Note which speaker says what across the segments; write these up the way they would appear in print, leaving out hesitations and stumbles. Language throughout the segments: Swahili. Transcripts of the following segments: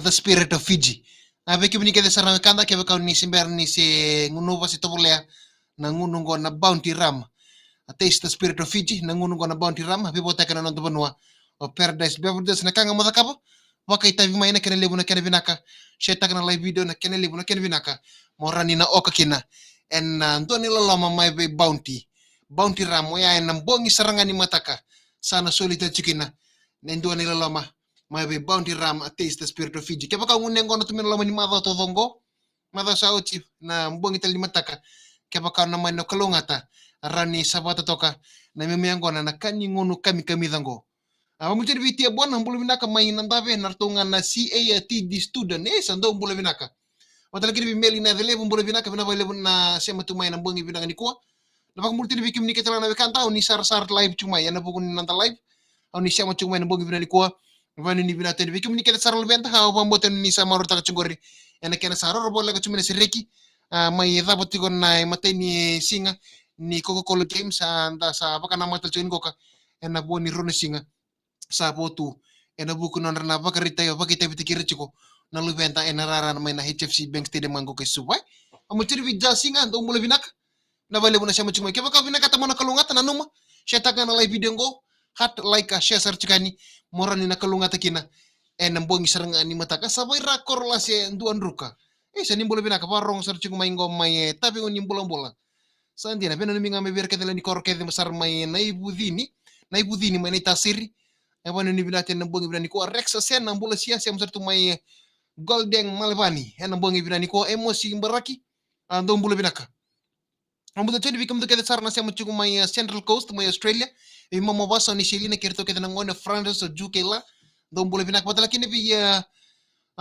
Speaker 1: the spirit of Fiji. Ave kibuni kede sarang kanda kebe kau ni simber ni se ngunu wasi tobulea na ngunu ngo na bounty ram. A taste the spirit of Fiji na ngunu ngo na bounty ram. Happy bota kana nonto banua. O paradise beverages na kanga moda kabo. Waka itavi mai na kene lebu na kene binaka. Sheta kana live video na kene lebu na kene binaka. Morani na oka kina. En ndoni loloma mai be bounty. Bounty ram mo ya en bongi sarangani mataka. Sana solita chikina. Ndoni loloma. Mai be bounty ram a taste the spirit of Fiji. Kepa ka ngune ngono tumino lama ni madha to vongo. Madha sauti na mbongi tali mataka. Kepa ka na no kalungata. Rani sabata toka na mimi ngona na kanyi ngono kami dhango. Mamujiri vitia bwana mbulu binaka mai nandave nartunga na CAT student. Sando mbulu binaka. Watalakini bimeli na dhelevu mbulu binaka vina vile na sema tumai na mbongi binaka nikuwa. Napaka mbulu tini bikim niketala na wekanta au ni sar live chumai. Yana buku ni nanta live. Au ni sema chumai na mbongi binaka nikuwa. Vani ni binata ni bikim niketa sar lubenta hao pambote ni sa maru taka chungori. Yana kena saro robo laga chumene sireki. Mai dhabo tiko na matay ni singa. Ni Coca-Cola Games anda sa apaka nama talchungin koka. Yana buo ni Rone singa. Sa botu ena buku non rana bakarita yo bakita bitikira chiko na lubenta ena rara na maina HFC Bank Stadium mango ke subai amuchiri vija singa ndo mule vinaka na vale buna shama chuma keba ka vinaka tamona kalungata na numa shetaka na live video ngo hat like a share chikani morani na kalungata kina ena mbongi saranga ni mataka sabai ra korelasi nduan ruka sa nimbule vinaka parong sar chiko maingo mai tapi ngoni mbola sandi na pena niminga me ver kedela ni korke de masar mai na ibudini mai na tasiri Ewan ni binati na bongi binani ko Rexa sen na bola sia msar tumai Golden Malvani na bongi binani ko emosi mbaraki ando bola binaka. Ambuto chedi bikum to kede sarna sia mchuku mai Central Coast mai Australia e mama basa ni Shelina kerto kede na ngone France o Jukela do bola binaka patalakini bi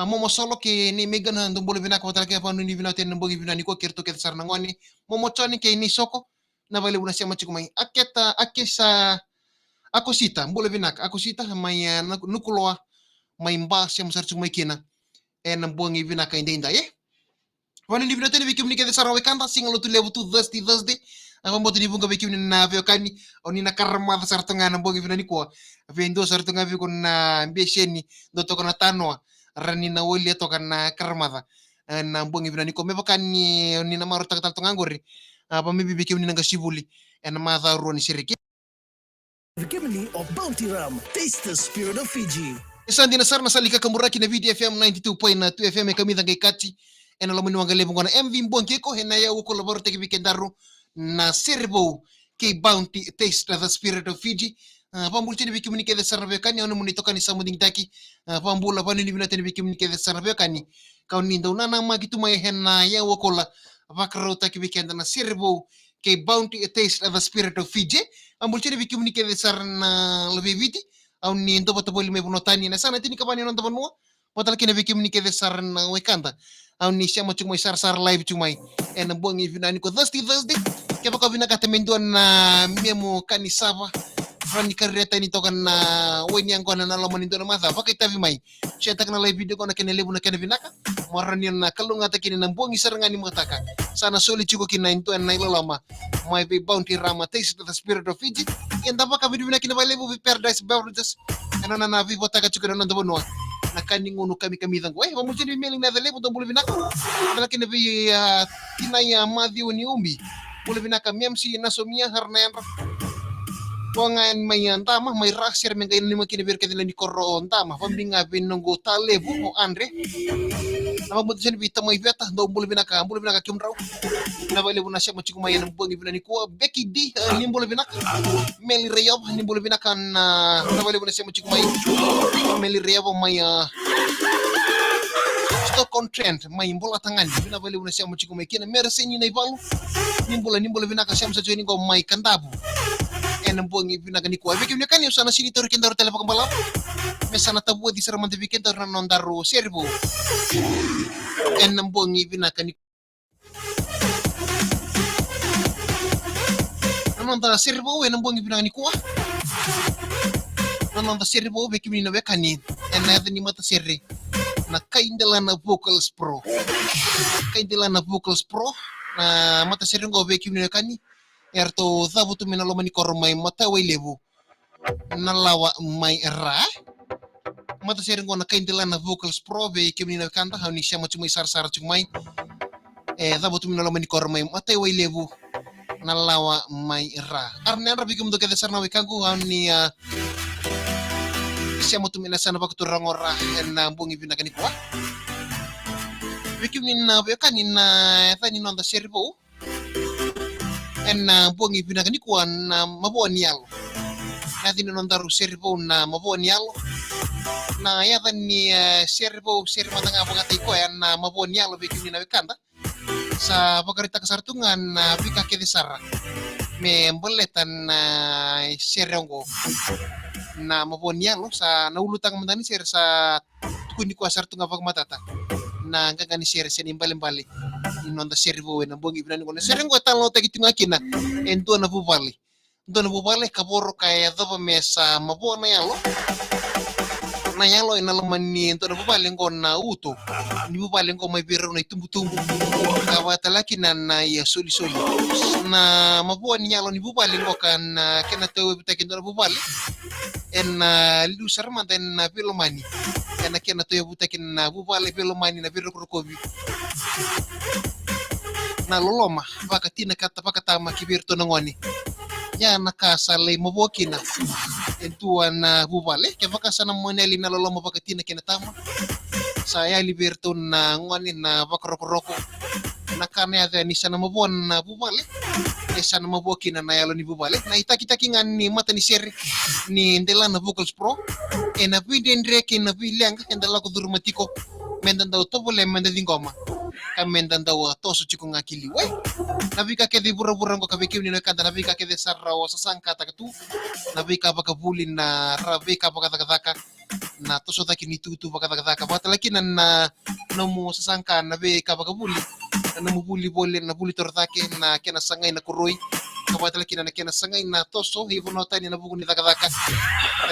Speaker 1: momo solo ke ni Megan do bola binaka patalaki pa ni binati na bongi binani ko kerto kede sarna ngone momo chani ke ni soko na vale una sia mchuku mai akesa Aku sita, boleh binak. Aku sita mai nukuloa mai mbas yang besar cuma kina. Na buangi binak ainda ainda Wani ni binatene bikim ni kede sarawe kanta singa tu lebu tu Thursday. Apa mbote ni bunga bikim ni na vyo kani oni na karma da sartunga na buangi binani ko. Vendo sartunga vyo na mbesheni do to kana tanwa rani na woli to kana karma na buangi binani ko mebakani oni na maru tak tal ngori. Apa mibi bikim ni nga shibuli na madha ruani shiriki.
Speaker 2: Gimli of Bounty Ram, taste the spirit of Fiji.
Speaker 1: Isang dinasar na salika kamuraki na VDFM 92.2 FM kami dangay kati en alam mo ngale mo na MV Mbonke ko henaya u kolabor te kibikendaro na servo kay Bounty taste the spirit of Fiji. Pambulti ni bikimuni kede sarbe kani ono munito kani samuding taki pambula pani ni binate ni bikimuni kede sarbe kani kau ninda unana magitu mai henaya u kola vakro ta kibikenda na servo kay Bounty taste the spirit of Fiji. Ambulchere bikimuni kede sarna lebih viti au ni ndo bata boli me bunotani na sana tini kabani non tabanua botal kene bikimuni kede sarna wekanda au ni siamo cuma sar live cuma en bongi vinani ko Thursday ke baka vinaka temendo na memo kanisava Rani kareta ni tokan na weni yang kona na lamani ndo na matha baka itavi mai sheta kana live video kona kene lebu na kene vinaka morani na kalunga ta kene na bongi sarangani mataka sana soli chuko kina into na ilolama my be Bounty Rama taste the spirit of Fiji and baka video na kina lebu vi paradise beverages ana na vivo taka chuko na ndo bonwa na kaningono kami dhango mamujini mailing na lebu ndo bulu vinaka lakini vi tinaya madhi ni umbi bulu vinaka memsi nasomia harna yanra Wangan mayan tama may raksir men kayo ni makinibir kadila ni Coron tama pambinga binunggo talebu o Andre namabuti siya ni Vita may Vita daw mula binaka kimraw nabalibu na siya machikumayan ng buwangi binani ko Becky D nimbula binaka Meli Reyab nimbula binaka na nabalibu na siya machikumayan Meli Reyab may stock on trend may mbola tangan binabalibu na siya machikumayan kina mersen ni naibalo nimbula binaka siya machikumayan ko may kandabu en bongi binaga ni ko ave kimne kan sana sini tor kendor telepo kembala mesana tabu di serman de weekend tor non daru servo en bongi binaga ni non da servo en bongi binaga ni ko non da servo be kimni no bekani en ave ni mata serre na kaindela na vocals pro na mata serre go be kimni kani erto thabu tu minalo mani kormai mata lebu nalawa mai ra mata seri ngona kaindilana vocals pro be kemni na kanda hauni siamo chumai sar chumai dabo tumina lo mani kormai mata wai lebu nalawa mai ra arne ara bikum do kede sarna wikangu hauni siamo tumina sana baktu rangora en bungi bina kani kwa bikum na be kanina tani nonda seri bo en bungi bina kani kwa na maboni yalo natin nondaru seri bo na maboni yalo na yata ni seri matanga pangati ko yan na maboni yalo bikin na wikanda sa pagarita kasartungan na bika kedisara me boletan na seriongo na maboni yalo sa naulutang mandani ser sa kuni ko sartunga pagmatata na ngagani seri sen imbali inonda seri bo na bongi binani ko na serengo talo tagitinga kina ento na bubali kaboro kaya daba mesa mabona yalo na yalo ina lamani ento na bubali na uto ni bubali mai biro na tumbu kawata laki na ya soli na maboni yalo ni bubali kan kena tewe bitakin na bubali en lu sarma den na pilomani kena tewe bitakin na bubali pilomani na biro krokobi na loloma bakatina kata pakatama kibirto nangoni ya nakasale mabokina entuan bubale ke vakasana moneli na loloma bakatina kinatama saya liberto na ngoni na bakroko nakane ada ni sana mabon na bubale sana mabokina na yalo ni bubale na itaki ngani mata ni seri ni ndela na vocals pro na videndre ke na vilanga ndela ko durmatiko mendanda utobole mendadi ngoma kamendanda wa toso chiku ngakili we nabika ke di bura-bura ngo kabiki ni nakanda nabika ke de sarrawa sasangka takatu nabika bakabuli na rabika bakataka na toso taki ni tutu bakataka batalaki na nomo sasangka nabika bakabuli na mubuli bole na buli tortake na kena sangay na kuroi kabatalaki na kena sangay na toso hivono tani na buku ni takataka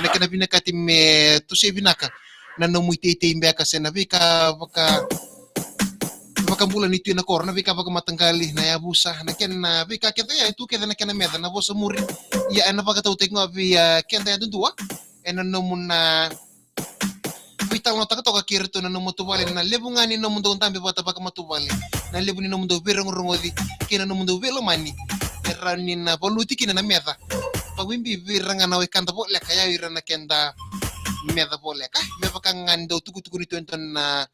Speaker 1: na kena binakati me tuse binaka na nomuitete imbeka se nabika baka bulan itu na korna bika baka matanggali na yabusa na ken na bika kete ya itu kete na kena meda na bosa muri ya na baka tau tengo abi kenta ya dundua ena nomun na vital no takatoka kirto na nomu tubale na lebungani nomu do tambe bata baka matubale na lebuni nomu do berong rongodi kena nomu do velo mani erani na boluti kina na meda pagwimbi viranga na wekanta bo le kaya irana kenda meda boleh kah me baka ngando tuku ni tonton na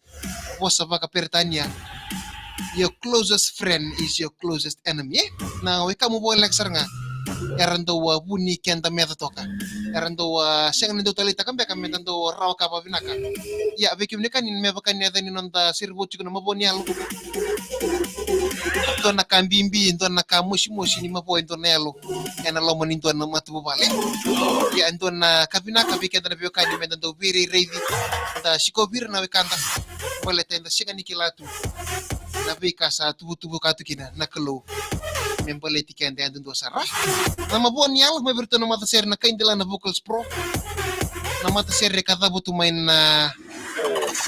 Speaker 1: bosa baka pertania your closest friend is your closest enemy na we kamu boleh leksar nga erando wa buni kenta meda toka erando wa seng ndo talita kambe kam mendo raw ka binaka ya bekim ne kanin me baka ne dani nonta sirbo chiku na maboni alu to na kambimbi to na kamushi ni mapo to nelo ena lo monin to na matu bale ya ento na kabina kabike na bio kani mendo biri reidi da shikobir na wekanda boleh tenda shikani kilatu na bika sa tubu katu kina na kelo membole tikende andun do sarah na maboni alu me berto na mata ser na kaindela na vocals pro na mata ser kada butu main na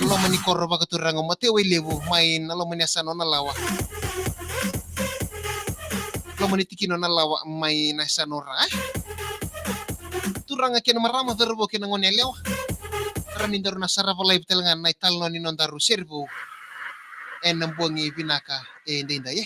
Speaker 1: lo mani korro bakaturang mate we lebu main lo mani asano na lawa lo mani tikino na lawa main asano ra turanga kena marama derbo kena ngoni lewa ranindaru na sarava live telengan na italno ni nondaru serbo en mbongi binaka ndenda ye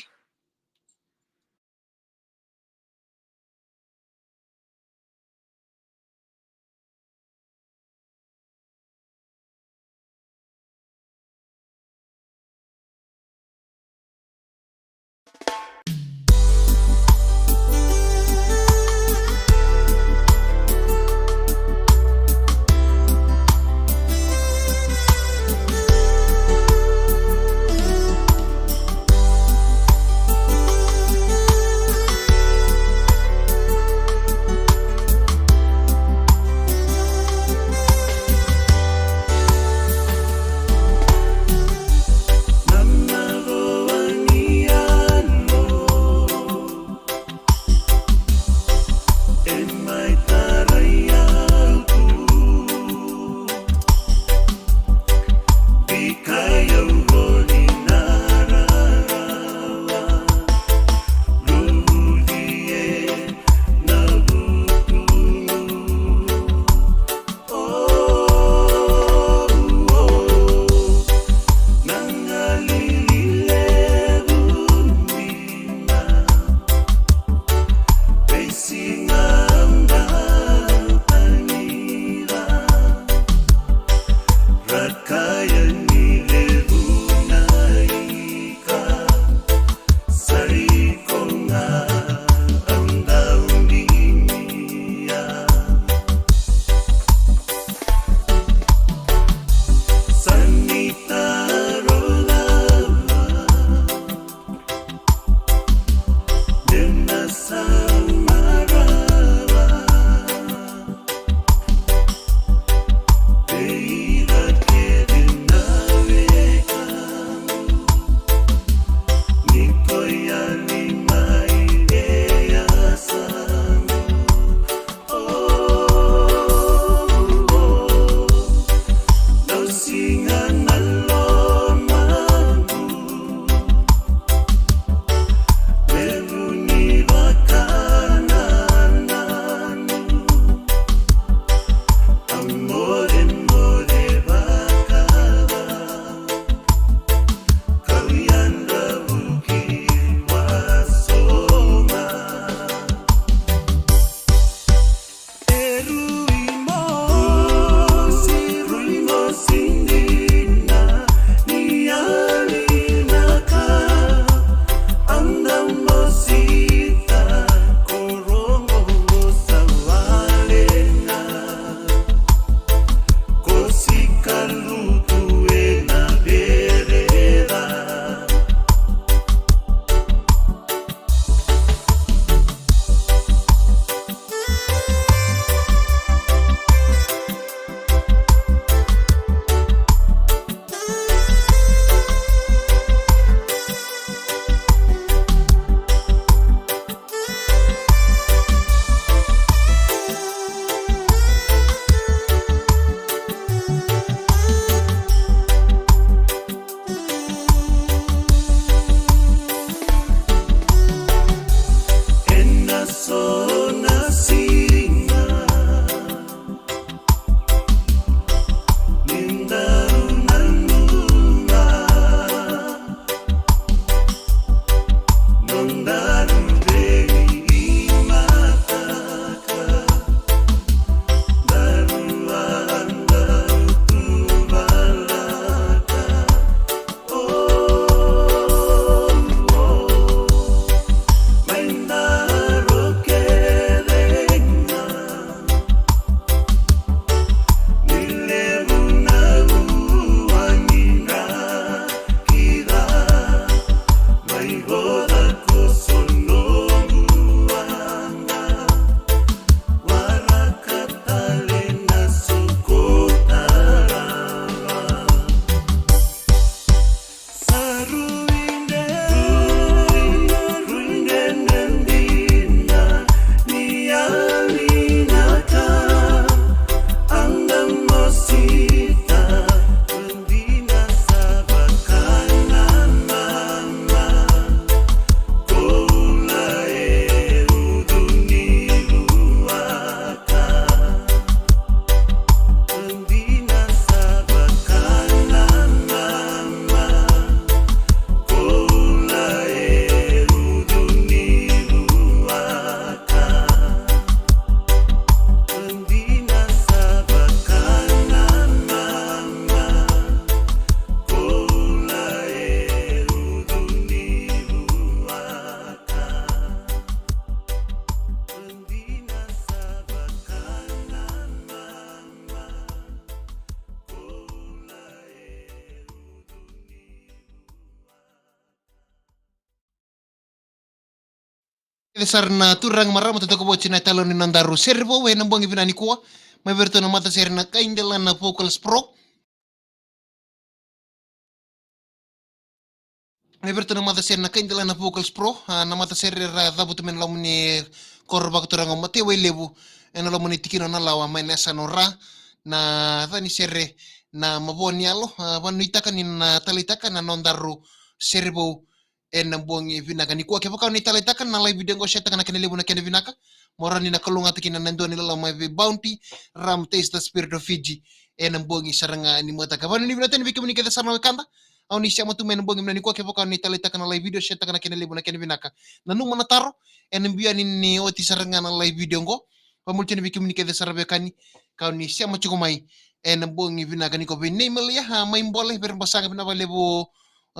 Speaker 1: sarna turang marama to ko bochina talon ni nandaru servo we nambong ibinani kuwa may verto na mata serna kaindela na vocals pro may verto na mata serna kaindela na vocals pro na mata serra dabutu men lamuni korba ko turang mate we lebu eno lamuni tikino na lawa may nasa no ra na thani serre na maboni alo wanu itaka ni na talitaka na nandaru servo en nambongi vinaka ni kuwa kepo ni talitaka na live video ngo sheta kana kenelebu na kene vinaka morani na kalunga tikina nando ni lala mai bounty ram taste the spirit of Fiji en nambongi saranga ni mata ka vanu ni vinata ni bikini keda sarna kanda au ni siamo tu men nambongi ni kuwa kepo ni talitaka na live video sheta kana kenelebu na kene vinaka na nung manataro en mbiani ni oti saranga na live video ngo pamulti ni bikini keda sarbe kani kau ni siamo chukumai en nambongi vinaka ni ko binimel ya ha mai boleh berbasanga bina lebu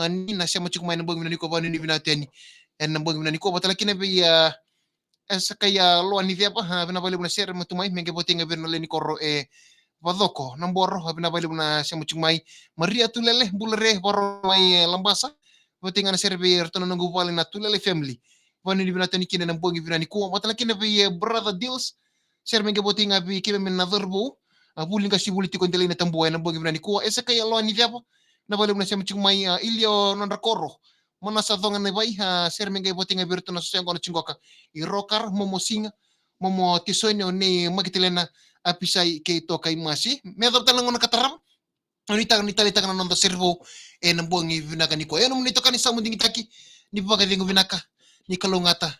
Speaker 1: ni na siamo chukumai nambongi ni ko vanu ni vinata ni en nambongi ni ko batala kine be ya esa kaya lo ani dia pa bina bali buna ser matumai menge botinga berna leni korro vadoko namboro bina bali buna siamo chukumai maria tulele bulere boro mai lambasa botinga na ser be rtono nungu bali na tulele family vanu ni bina tani kine nambongi bina ni ko batala kine be brother deals ser menge botinga be kime men na verbo bulin kasi buliti ko ndele na tambuay nambongi bina ni ko esa kaya lo ani dia pa na bali buna siamo chukumai ilio nandra korro mana sa thonga ne vai ser menge botinga berto na sosengo na chingoka i rokar momo singa momo tisoine ni magitelena apisai ke toka imasi me adopta ngona kataram unita ni talita kana nonda servo nambongi vinaka ni ko eno ni toka ni samundingi taki ni baga vingu vinaka ni kalongata